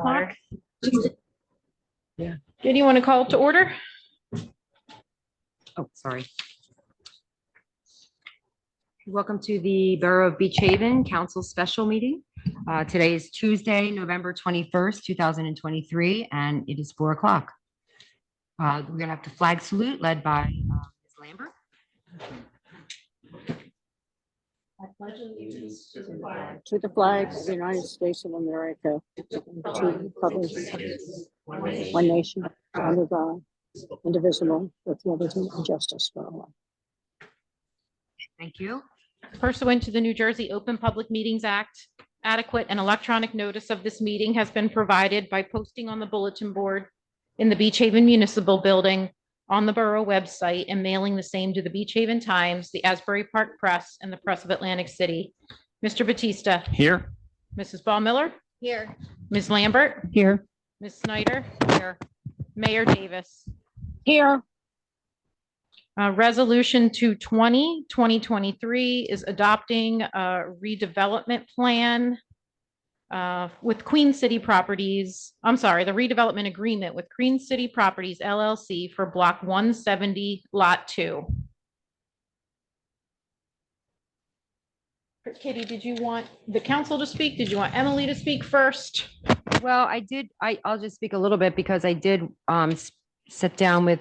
Clock. Yeah. Do you want to call to order? Oh, sorry. Welcome to the Borough of Beach Haven Council Special Meeting. Today is Tuesday, November 21st, 2023, and it is 4 o'clock. We're going to have the flag salute led by Ms. Lambert. To the flag of the United States of America, to the republic, one nation, under God, indivisible, with liberty and justice for all. Thank you. Pursuant to the New Jersey Open Public Meetings Act, adequate and electronic notice of this meeting has been provided by posting on the bulletin board in the Beach Haven Municipal Building, on the borough website, and mailing the same to the Beach Haven Times, the Asbury Park Press, and the Press of Atlantic City. Mr. Batista. Here. Mrs. Ball Miller. Here. Ms. Lambert. Here. Ms. Snyder. Here. Mayor Davis. Here. Resolution 220-2023 is adopting a redevelopment plan with Queen City Properties. I'm sorry, the redevelopment agreement with Queen City Properties LLC for Block 170, Lot 2. Kitty, did you want the council to speak? Did you want Emily to speak first? Well, I'll just speak a little bit because I did sit down with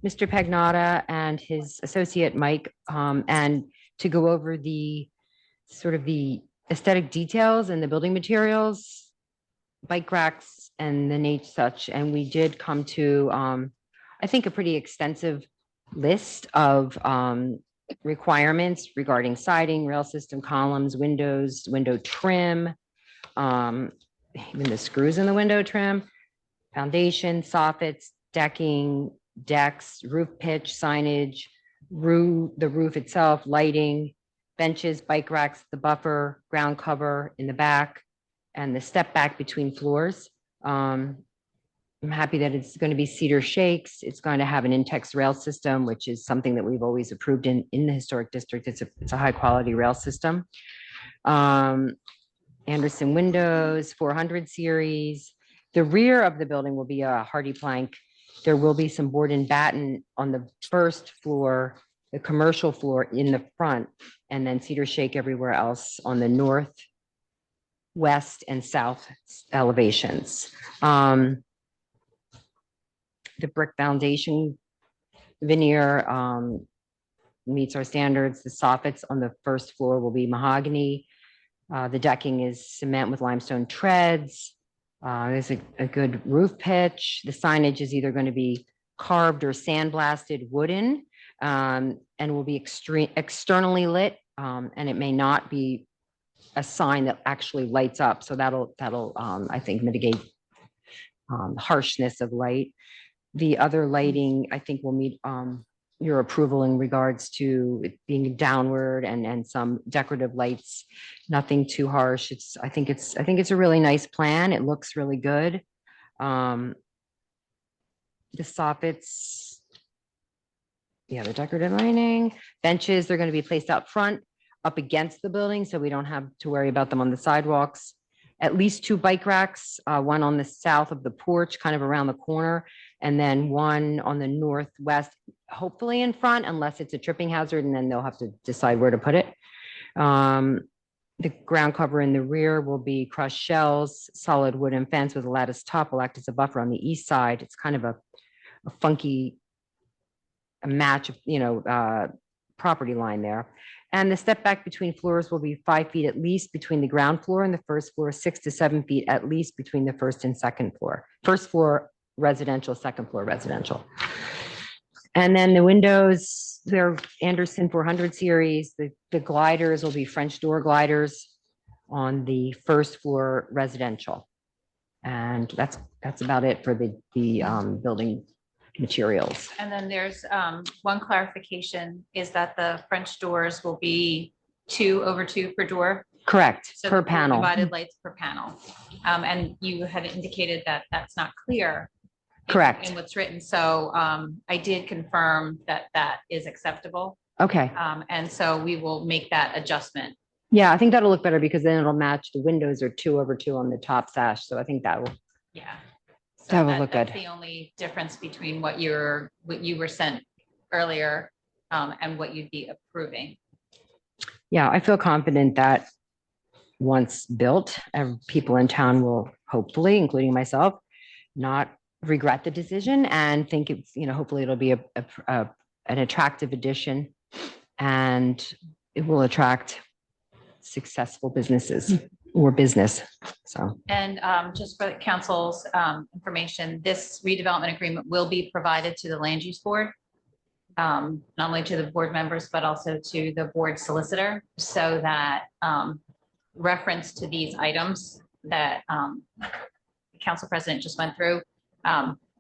Mr. Pagnotta and his associate Mike, and to go over the sort of the aesthetic details and the building materials, bike racks and the such. And we did come to, I think, a pretty extensive list of requirements regarding siding, rail system, columns, windows, window trim, even the screws in the window trim, foundation, soffits, decking, decks, roof pitch, signage, the roof itself, lighting, benches, bike racks, the buffer, ground cover in the back, and the step back between floors. I'm happy that it's going to be cedar shakes. It's going to have an Intex rail system, which is something that we've always approved in the historic district. It's a high quality rail system. Anderson windows, 400 series. The rear of the building will be a hardy plank. There will be some board and batten on the first floor, the commercial floor in the front, and then cedar shake everywhere else on the north, west, and south elevations. The brick foundation veneer meets our standards. The soffits on the first floor will be mahogany. The decking is cement with limestone treads. There's a good roof pitch. The signage is either going to be carved or sandblasted wooden, and will be externally lit, and it may not be a sign that actually lights up. So that'll I think mitigate harshness of light. The other lighting, I think, will meet your approval in regards to it being downward and some decorative lights, nothing too harsh. I think it's a really nice plan. It looks really good. The soffits, yeah, the decorative lining, benches, they're going to be placed out front up against the building, so we don't have to worry about them on the sidewalks. At least 2 bike racks, one on the south of the porch, kind of around the corner, and then one on the northwest, hopefully in front, unless it's a tripping hazard, and then they'll have to decide where to put it. The ground cover in the rear will be crushed shells, solid wooden fence with a lattice top will act as a buffer on the east side. It's kind of a funky match of, property line there. And the step back between floors will be 5 feet at least between the ground floor and the first floor, 6 to 7 feet at least between the first and second floor. First floor residential, second floor residential. And then the windows, they're Anderson 400 series. The gliders will be French door gliders on the first floor residential. And that's about it for the building materials. And then there's one clarification is that the French doors will be 2 over 2 per door. Correct, So per panel. divided lights per panel. And you had indicated that that's not clear. Correct. In what's written. So I did confirm that that is acceptable. Okay, And so we will make that adjustment Yeah, I think that'll look better because then it'll match. The windows are 2/2 on the top sash. So I think that will, Yeah. So That will look that's good. the only difference between what you were sent earlier, and what you'd be approving. yeah, I feel confident that once built, people in town will hopefully, including myself, not regret the decision and think it's, hopefully it'll be an attractive addition and it will attract successful businesses or business. So, And just for the council's information, this redevelopment agreement will be provided to the land use board. Not only to the board members, but also to the board solicitor, so that reference to these items that the council president just went through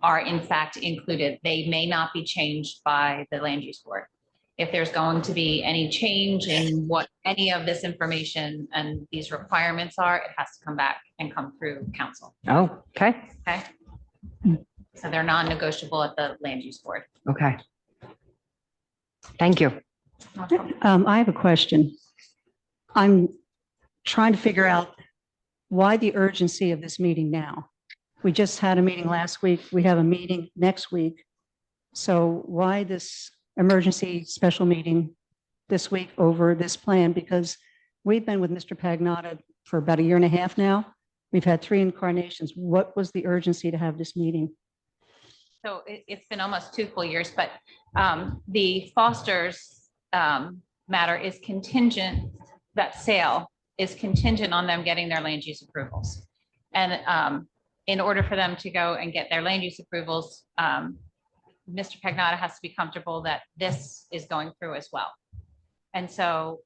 are in fact included. They may not be changed by the land use board. If there's going to be any change in what any of this information and these requirements are, it has to come back and come through council. oh, okay, Okay? So they're non-negotiable at the land use board. okay. Thank you. I have a question. I'm trying to figure out why the urgency of this meeting now? We just had a meeting last week. We have a meeting next week. So why this emergency special meeting this week over this plan? Because we've been with Mr. Pagnotta for about 1.5 years now. We've had 3 incarnations. What was the urgency to have this meeting? So it's been almost 2 full years, but the Foster's matter is contingent, that sale is contingent on them getting their land use approvals. And in order for them to go and get their land use approvals, Mr. Pagnotta has to be comfortable that this is going through as well. And so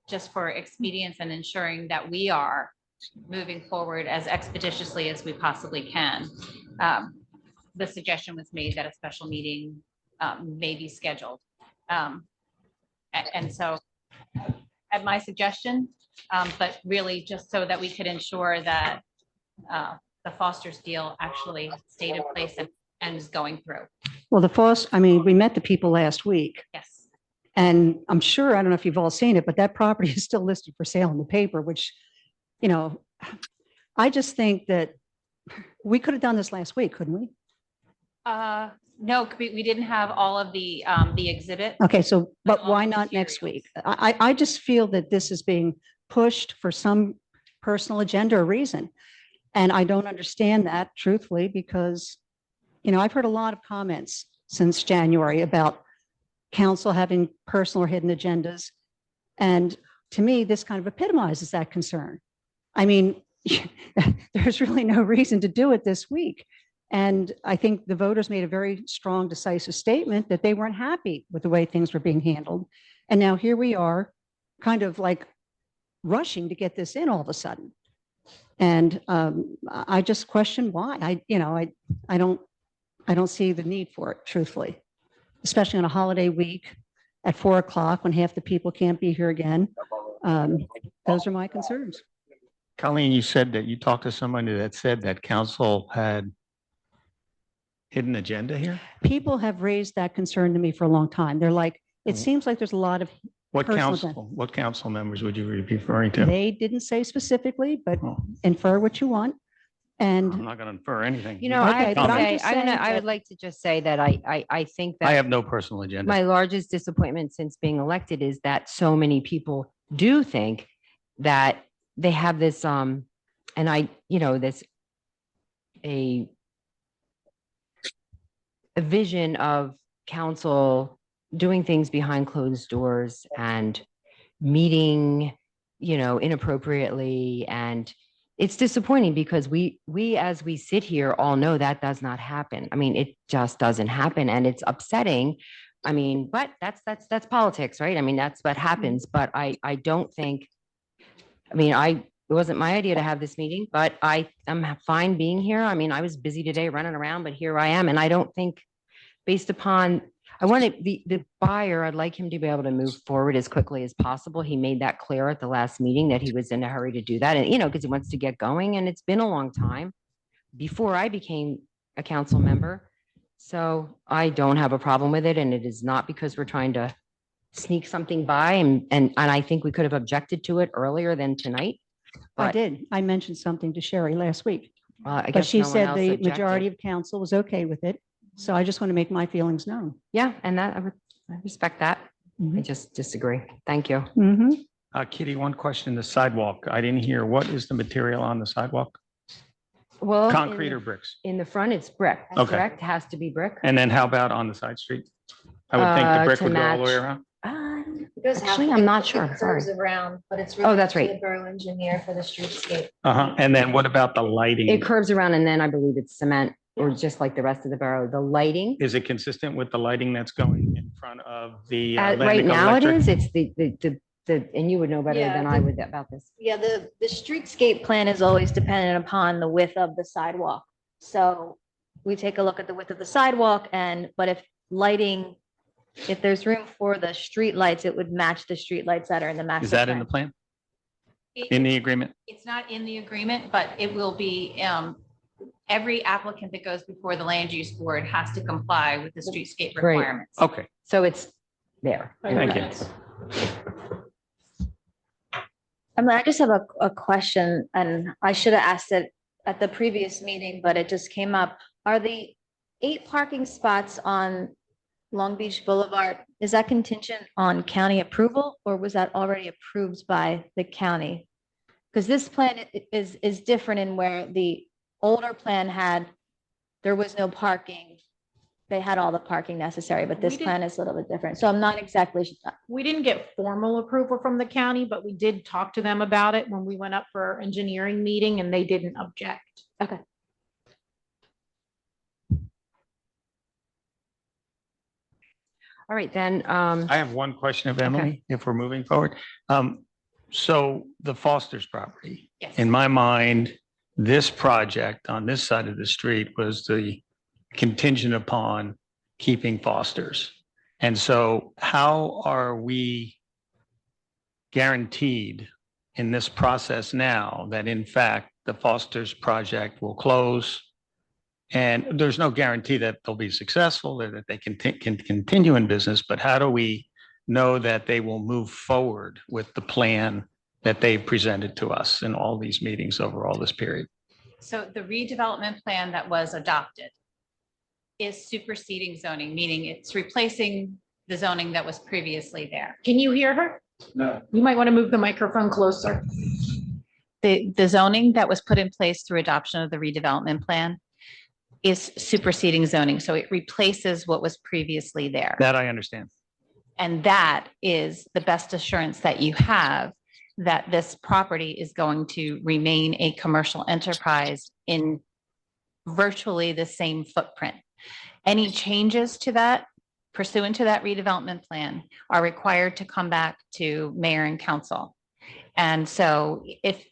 just for expedience and ensuring that we are moving forward as expeditiously as we possibly can, the suggestion was made that a special meeting may be scheduled. And so at my suggestion, but really just so that we could ensure that the Foster's deal actually stayed in place and is going through. Well, we met the people last week. Yes. And I'm sure, I don't know if you've all seen it, but that property is still listed for sale in the paper, which, I just think that we could have done this last week, couldn't we? No, we didn't have all of the exhibit. Okay, so, but all why the not next materials. week? I just feel that this is being pushed for some personal agenda or reason. And I don't understand that truthfully, because, I've heard a lot of comments since January about council having personal or hidden agendas. And to me, this kind of epitomizes that concern. I mean, there's really no reason to do it this week. And I think the voters made a very strong, decisive statement that they weren't happy with the way things were being handled. And now here we are, kind of like rushing to get this in all of a sudden. And I just question why. I don't see the need for it, truthfully, especially on a holiday week at 4:00 when half the people can't be here again. Those are my concerns. Colleen, you said that you talked to somebody that said that council had hidden agenda here? People have raised that concern to me for a long time. They're like, it seems like there's a lot of, What Personal what council members would you be referring to? they didn't say specifically, but Oh, infer what you want. I'm And not going to infer anything. Okay, but I'm just saying I would that- like to just say that I think I that have no personal agenda. my largest disappointment since being elected is that so many people do think that they have this, and a vision of council doing things behind closed doors and meeting, inappropriately. And it's disappointing because we, as we sit here, all know that does not happen. I mean, it just doesn't happen and it's upsetting. I mean, but that's politics, right? I mean, that's what happens, but I don't think, it wasn't my idea to have this meeting, but I am fine being here. I mean, I was busy today running around, but here I am. And I don't think based upon, I wanted the buyer, I'd like him to be able to move forward as quickly as possible. He made that clear at the last meeting that he was in a hurry to do that. And, because he wants to get going and it's been a long time before I became a council member. So I don't have a problem with it. And it is not because we're trying to sneak something by and I think we could have objected to it earlier than tonight. I But did. I mentioned something to Sherry last week, I but guess she no one said else the objected. majority of council was okay with it. So I just want to make my feelings known. Yeah, and that, I respect that. I Mhm. just disagree. Thank you. Mhm. Kitty, one question, the sidewalk. I didn't hear, what is the material on the sidewalk? Well, Concrete or bricks? in the front, it's brick, Okay. correct? Has to be brick. And then how about on the side street? I would think the brick To would go all the way match- around. Actually, I'm not sure. It Sorry. curves around, but it's. Oh, that's really right. the Borough engineer for the streetscape. Uh-huh. And then what about the lighting? It curves around and then I believe it's cement or just like the rest of the borough. The lighting, Is it consistent with the lighting that's going in front of the right Atlantic now it Electric? is, it's and you would know better Yeah, than I would about this. Yeah, the streetscape plan is always dependent upon the width of the sidewalk. So we take a look at the width of the sidewalk but if lighting, if there's room for the street lights, it would match the street lights that are in the master. Is that in the plan. plan, in the agreement? It's not in the agreement, but it will be, every applicant that goes before the land use board has to comply with the streetscape Right. requirements. Okay, So it's there. thank you. I just have a question, and I should have asked it at the previous meeting, but it just came up. Are the 8 parking spots on Long Beach Boulevard, is that contingent on county approval, or was that already approved by the county? Because this plan is different in where the older plan there was no parking. They had all the parking necessary, but this We did- plan is a little bit different. So I'm not exactly, We didn't get formal approval from the county, but we did talk to them about it when we went up for our engineering meeting and they didn't object. okay. All right, then, I have one question of Emily, if we're moving forward. So the Foster's property, Yes. in my mind, this project on this side of the street was the contingent upon keeping Foster's. And so how are we guaranteed in this process now that in fact the Foster's project will close? And there's no guarantee that they'll be successful or that they can continue in business, but how do we know that they will move forward with the plan that they've presented to us in all these meetings over all this period? So the redevelopment plan that was adopted is superseding zoning, meaning it's replacing the zoning that was previously there. Can you hear her? No. You might want to move the microphone closer. The zoning that was put in place through adoption of the redevelopment plan is superseding zoning. So it replaces what was previously there. That I understand. And that is the best assurance that you have that this property is going to remain a commercial enterprise in virtually the same footprint. Any changes to that pursuant to that redevelopment plan are required to come back to mayor and council. And so if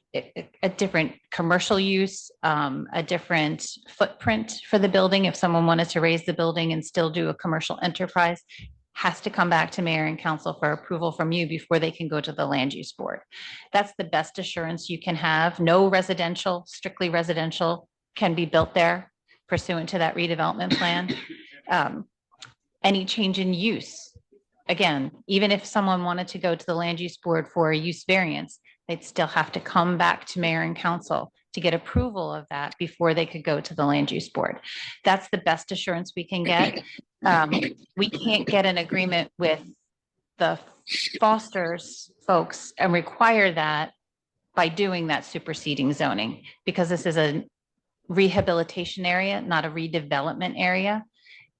a different commercial use, a different footprint for the building, if someone wanted to raise the building and still do a commercial enterprise, has to come back to mayor and council for approval from you before they can go to the land use board. That's the best assurance you can have. No residential, strictly residential can be built there pursuant to that redevelopment plan. Any change in use, again, even if someone wanted to go to the land use board for a use variance, they'd still have to come back to mayor and council to get approval of that before they could go to the land use board. That's the best assurance we can get. We can't get an agreement with the Foster's folks and require that by doing that superseding zoning, because this is a rehabilitation area, not a redevelopment area.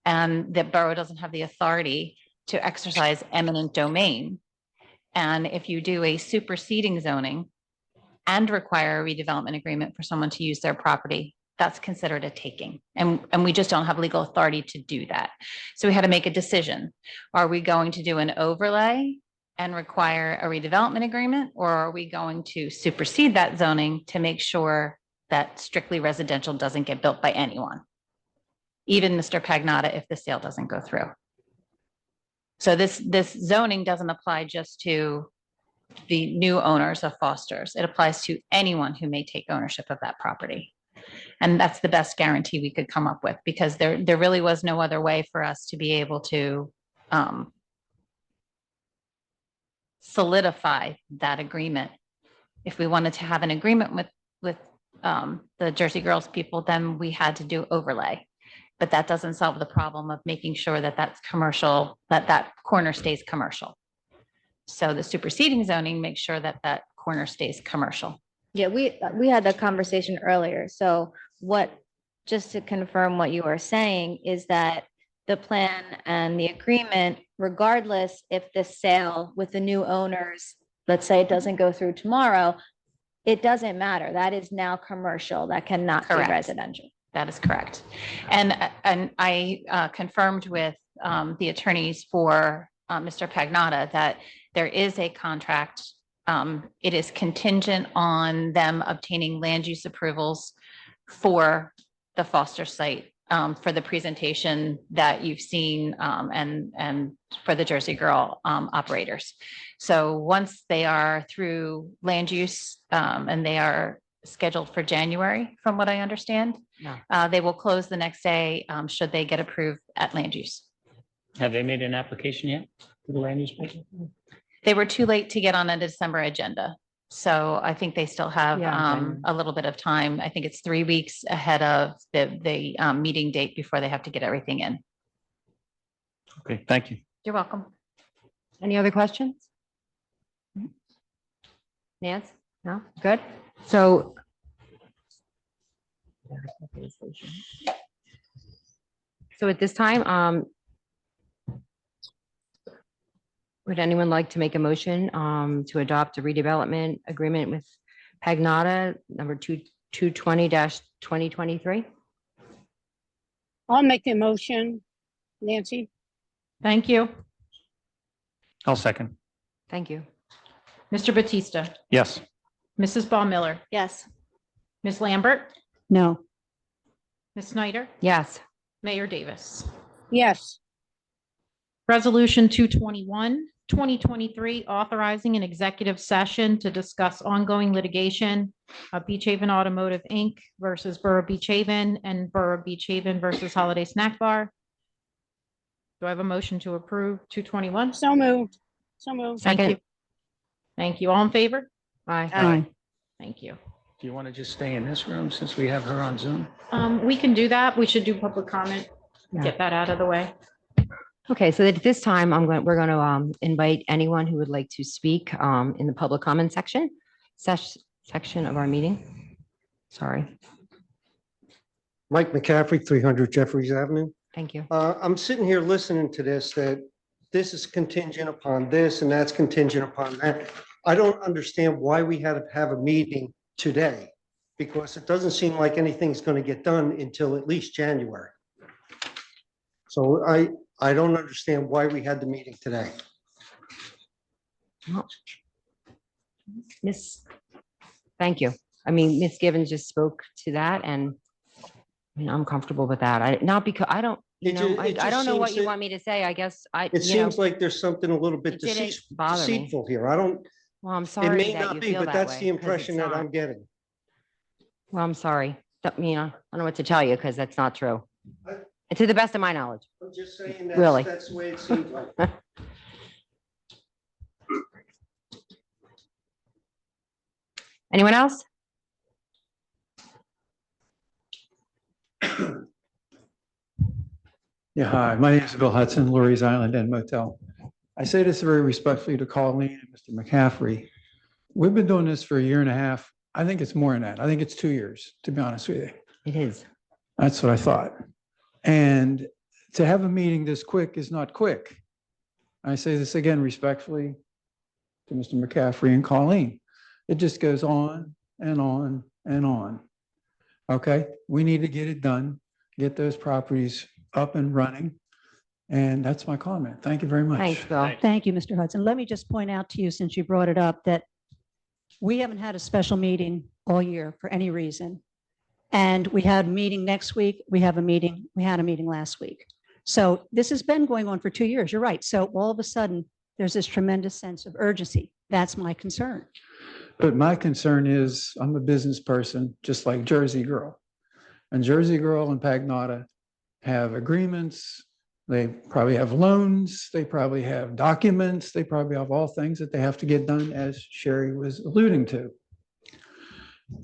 And the borough doesn't have the authority to exercise eminent domain. And if you do a superseding zoning and require a redevelopment agreement for someone to use their property, that's considered a taking. And we just don't have legal authority to do that. So we had to make a decision. Are we going to do an overlay and require a redevelopment agreement? Or are we going to supersede that zoning to make sure that strictly residential doesn't get built by anyone? Even Mr. Pagnotta, if the sale doesn't go through. So this zoning doesn't apply just to the new owners of Foster's. It applies to anyone who may take ownership of that property. And that's the best guarantee we could come up with, because there really was no other way for us to be able to solidify that agreement. If we wanted to have an agreement with the Jersey Girls people, then we had to do overlay. But that doesn't solve the problem of making sure that that's commercial, that corner stays commercial. So the superseding zoning makes sure that that corner stays commercial. Yeah, we had that conversation earlier. So just to confirm what you are saying is that the plan and the agreement, regardless if the sale with the new owners, let's say it doesn't go through tomorrow, it doesn't matter. That is now commercial. That cannot be Correct. residential. That is correct. And I confirmed with the attorneys for Mr. Pagnotta that there is a contract. It is contingent on them obtaining land use approvals for the Foster site, for the presentation that you've seen, and for the Jersey Girl operators. So once they are through land use, and they are scheduled for January, from what I understand, they will close the next day, should they get approved at land use. Have they made an application yet to the land use people? They were too late to get on a December agenda. So I think they still have Yeah, January. a little bit of time. I think it's 3 weeks ahead of the meeting date before they have to get everything in. Okay, thank you. You're welcome. Any other questions? Nance? No? Good? So. So at this time, would anyone like to make a motion to adopt a redevelopment agreement with Pagnotta number 220-2023? I'll make the motion. Nancy? Thank you. I'll second. Thank you. Mr. Batista, Yes. Mrs. Ball Miller, Yes. Ms. Lambert, No. Ms. Snyder, Yes. Mayor Davis. Yes. Resolution 221, 2023, authorizing an executive session to discuss ongoing litigation of Beach Haven Automotive, Inc. versus Borough Beach Haven and Borough Beach Haven versus Holiday Snack Bar. Do I have a motion to approve 221? So moved. So moved. Thank Second. you. Thank you. All in favor? Aye. Thank you. Do you want to just stay in this room since we have her on Zoom? We can do that. We should do public comment. Yeah. Get that out of the way. Okay, so at this time, we're going to invite anyone who would like to speak in the public comment section of our meeting. Sorry. Mike McCaffrey, 300 Jeffries Avenue. Thank you. I'm sitting here listening to this, that this is contingent upon this and that's contingent upon that. I don't understand why we had to have a meeting today, because it doesn't seem like anything's going to get done until at least January. So I don't understand why we had the meeting today. Thank you. I mean, Ms. Givens just spoke to that, and I mean, I'm comfortable with that. Not because I don't, It ju- I it just don't know what seems you that- want me to say. I guess It seems like there's something a little bit it didn't bother me. deceitful here. I don't, well, I'm it sorry may that not you be, feel but that that's way, the 'cause it's impression that not. I'm getting. Well, I'm sorry. I mean, I don't know what to tell you because that's not true. I- And to the best of my knowledge. I'm just saying Really? that's the way it seems like. Anyone else? Yeah, hi, my name is Bill Hudson, Lurie's Island Inn Motel. I say this very respectfully to Colleen and Mr. McCaffrey. We've been doing this for a year and a half. I think it's more than that. I think it's 2 years, to be honest with you. It is. That's what I thought. And to have a meeting this quick is not quick. I say this again respectfully to Mr. McCaffrey and Colleen. It just goes on and on and on. Okay, we need to get it done, get those properties up and running. And that's my comment. Thank you very much. Thanks, Bill. Thank you, Mr. Hudson. Let me just point out to you, since you brought it up, that we haven't had a special meeting all year for any reason. And we had a meeting next week. We had a meeting last week. So this has been going on for 2 years. You're right. So all of a sudden, there's this tremendous sense of urgency. That's my concern. But my concern is I'm a business person, just like Jersey Girl. And Jersey Girl and Pagnotta have agreements, They probably have loans, they probably have documents, they probably have all things that they have to get done, as Sherry was alluding to.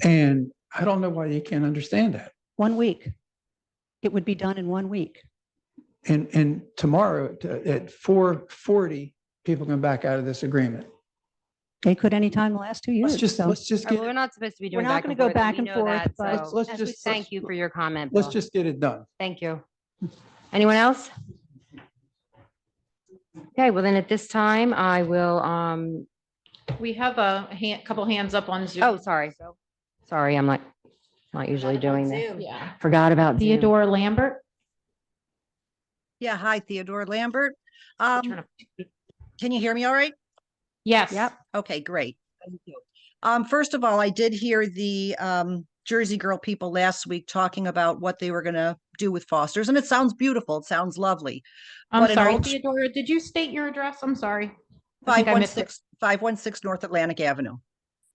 And I don't know why you can't understand that. 1 week. It would be done in 1 week. And tomorrow at 4:40, people come back out of this agreement. They could anytime the last 2 years. Let's So just All right, well, get, we're not supposed to be We're doing not back gonna and go forth. back We and know forth, that, but so let's as we just, thank you for your comment. let's Bill. just get it done. Thank you. Anyone else? Okay, well then at this time, I will, We have a couple hands up on Zoom. oh, sorry. Sorry, I'm not usually doing that. Yeah. Forgot about Zoom. Theodore Lambert. Yeah, hi, Theodore Lambert. Turn up. Can you hear me all right? Yes. Yep. Okay, great. Thank you. First of all, I did hear the Jersey Girl people last week talking about what they were gonna do with Foster's, and it sounds beautiful. It sounds lovely. I'm But in sorry, all- Theodora, did you state your address? I'm sorry. I think I missed it. 516 North Atlantic Avenue.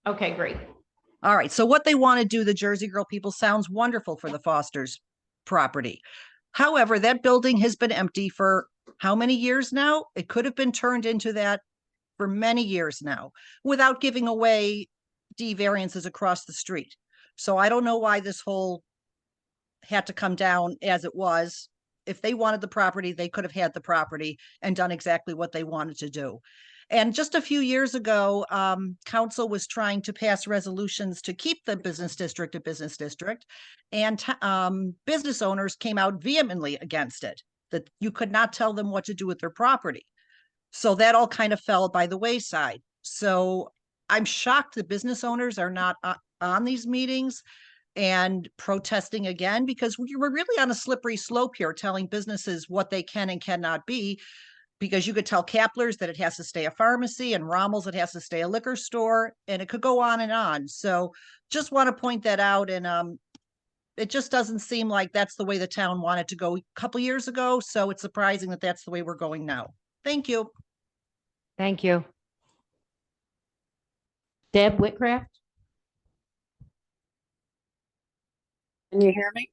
Okay, great. All right, so what they want to do, the Jersey Girl people, sounds wonderful for the Foster's property. However, that building has been empty for how many years now? It could have been turned into that for many years now without giving away D variances across the street. So I don't know why this whole had to come down as it was. If they wanted the property, they could have had the property and done exactly what they wanted to do. And just a few years ago, council was trying to pass resolutions to keep the business district a business district. And business owners came out vehemently against it, that you could not tell them what to do with their property. So that all kind of fell by the wayside. So I'm shocked the business owners are not on these meetings and protesting again, because we're really on a slippery slope here, telling businesses what they can and cannot be. Because you could tell Kapler's that it has to stay a pharmacy, and Rommel's it has to stay a liquor store, and it could go on and on. So just want to point that out. And it just doesn't seem like that's the way the town wanted to go a couple years ago. So it's surprising that that's the way we're going now. Thank you. Thank you. Deb Whitcraft. Can you hear me?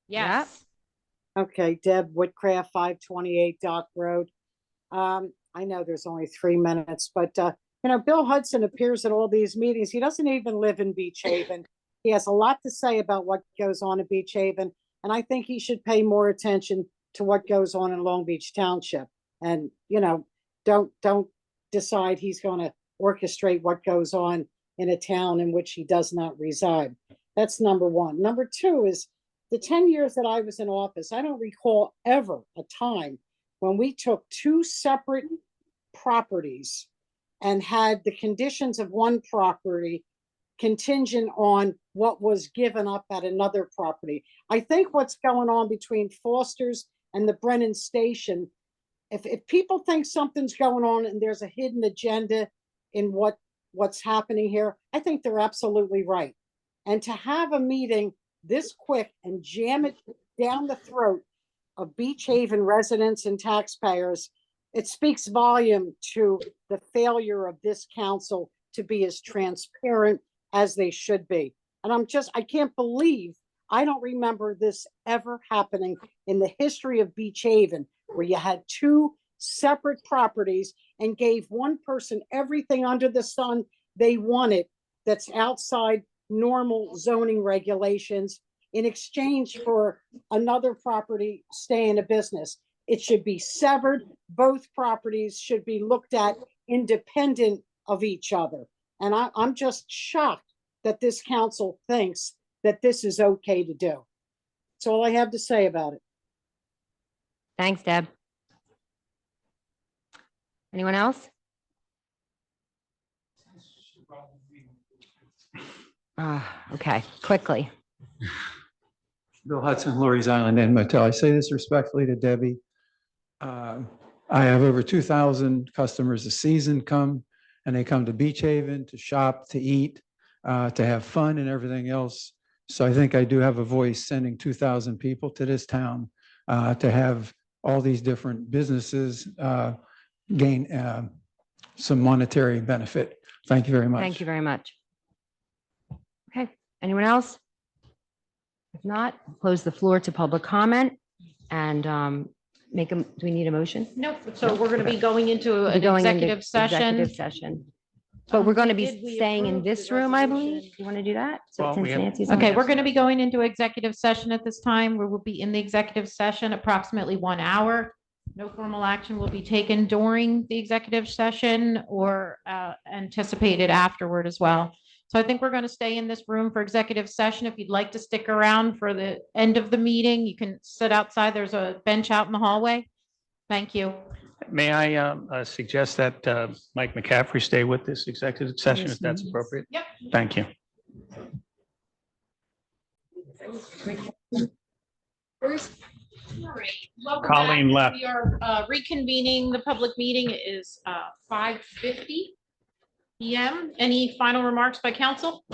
Yes. Okay, Deb Woodcraft, 528 Dock Road. I know there's only 3 minutes, but Bill Hudson appears at all these meetings. He doesn't even live in Beach Haven. He has a lot to say about what goes on in Beach Haven, and I think he should pay more attention to what goes on in Long Beach Township. And don't decide he's going to orchestrate what goes on in a town in which he does not reside. That's number one. Number two is the 10 years that I was in office, I don't recall ever a time when we took 2 separate properties and had the conditions of one property contingent on what was given up at another property. I think what's going on between Foster's and the Brennan Station, if people think something's going on and there's a hidden agenda in what's happening here, I think they're absolutely right. And to have a meeting this quick and jam it down the throat of Beach Haven residents and taxpayers, it speaks volume to the failure of this council to be as transparent as they should be. And I can't believe, I don't remember this ever happening in the history of Beach Haven, where you had 2 separate properties and gave one person everything under the sun they wanted that's outside normal zoning regulations in exchange for another property staying a business. It should be severed. Both properties should be looked at independent of each other. And I'm just shocked that this council thinks that this is okay to do. That's all I have to say about it. Thanks, Deb. Anyone else? Okay, quickly. Bill Hudson, Lori's Island Inn Motel. I say this respectfully to Debbie. I have over 2,000 customers a season come, and they come to Beach Haven to shop, to eat, to have fun and everything else. So I think I do have a voice sending 2,000 people to this town to have all these different businesses gain some monetary benefit. Thank you very much. Thank you very much. Okay, anyone else? If not, close the floor to public comment. And do we need a motion? Nope. So we're going to be going into We're an going into executive session. Executive session. But we're going to Did be we staying in approve this the room, I believe. resolution? You want to do that? So Well, since we have- Nancy's on Okay, there. we're going to be going into executive session at this time. We will be in the executive session approximately 1 hour. No formal action will be taken during the executive session or anticipated afterward as well. So I think we're going to stay in this room for executive session. If you'd like to stick around for the end of the meeting, you can sit outside. There's a bench out in the hallway. Thank you. May I suggest that Mike McCaffrey stay with this executive session if that's appropriate? Yep. Thank you. Welcome Colleen back. left. We are reconvening the public meeting. It is 5:50 PM. Any final remarks by council?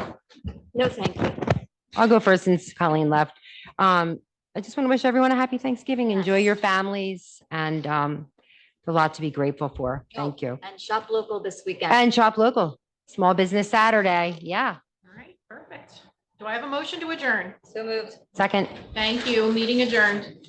No, thank you. I'll go first since Colleen left. I just want to wish everyone a happy Thanksgiving. Enjoy your families and a lot to be grateful for. Thank you. And shop local this weekend. And shop local. Small Business Saturday. Yeah. All right, perfect. Do I have a motion to adjourn? So moved. Second. Thank you. Meeting adjourned.